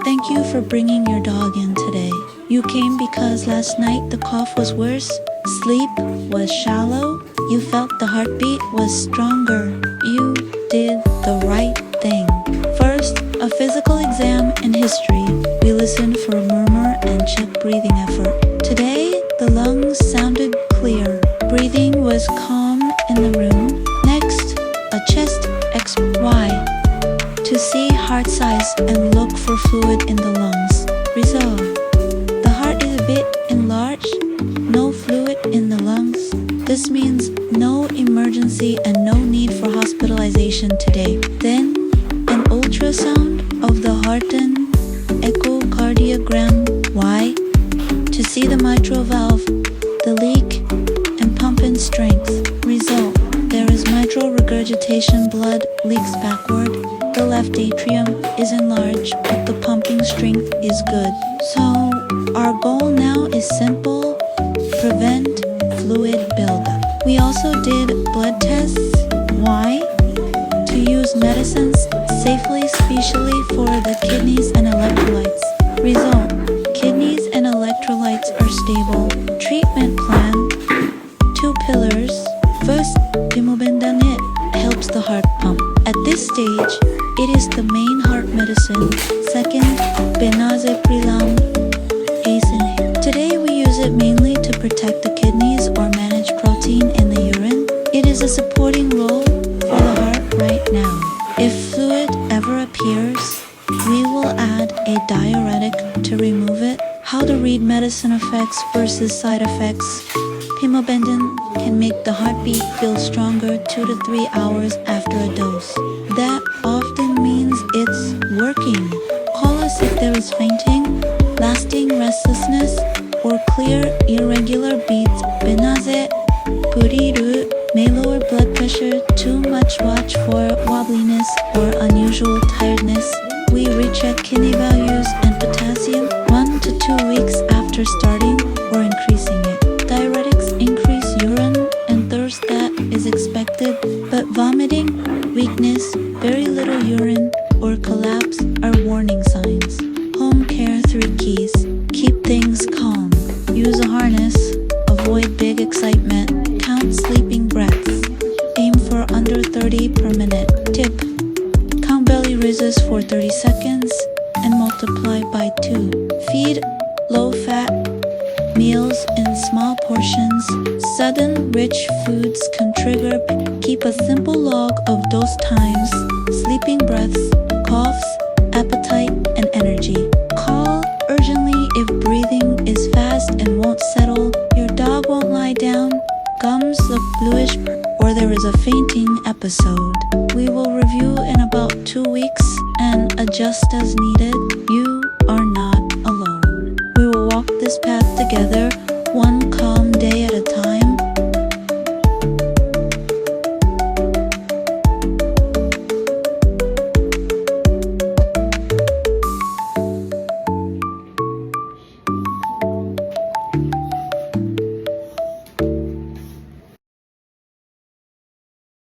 Thank you for bringing your dog in today. You came because last night the cough was worse, sleep was shallow, you felt the heartbeat was stronger. You did the right thing. First, a physical exam and history. We listened for a murmur and checked breathing effort. Today, the lungs sounded clear. Breathing was calm in the room. Next, a chest XY to see heart size and look for fluid in the lungs. Result: the heart is a bit enlarged, no fluid in the lungs. This means no emergency and no need for hospitalization today. Then, an ultrasound of the heart and echocardiogram Y to see the mitral valve, the leak, and pumping strength. Result: there is mitral regurgitation, blood leaks backward. The left atrium is enlarged, but the pumping strength is good. So, our goal now is simple: prevent fluid buildup. We also did blood tests. Why? To use medicines safely, especially for the kidneys and electrolytes. Result: kidneys and electrolytes are stable. Treatment plan: 2 pillars. First, Bimobendanit helps the heart pump. At this stage, it is the main heart medicine. Second, Benazeprilam ACE inhibitor. Today we use it mainly to protect the kidneys or manage protein in the urine. It is a supporting role for the heart right now. If fluid ever appears, we will add a diuretic to remove it. How to read medicine effects versus side effects. Pimobendan can make the heartbeat feel stronger 2 to 3 hours after a dose. That often means it's working. Call us if there is fainting, lasting restlessness, or clear irregular beats. Benaze Puriru may lower blood pressure. Too much watch for wobbliness or unusual tiredness. We recheck kidney values and potassium 1 to 2 weeks after starting or increasing it. Diuretics increase urine and thirst, that is expected, but vomiting, weakness, very little urine, or collapse are warning signs. Home care 3 keys. Keep things calm. Use a harness. Avoid big excitement. Count sleeping breaths. Aim for under 30 per minute. Tip: count belly raises for 30 seconds and multiply by 2. Feed low-fat meals in small portions. Sudden rich foods can trigger. Keep a simple log of those times: sleeping breaths, coughs, appetite, and energy. Call urgently if breathing is fast and won't settle, your dog won't lie down, gums look bluish, or there is a fainting episode. We will review in about 2 weeks and adjust as needed. You are not alone. We will walk this path together, one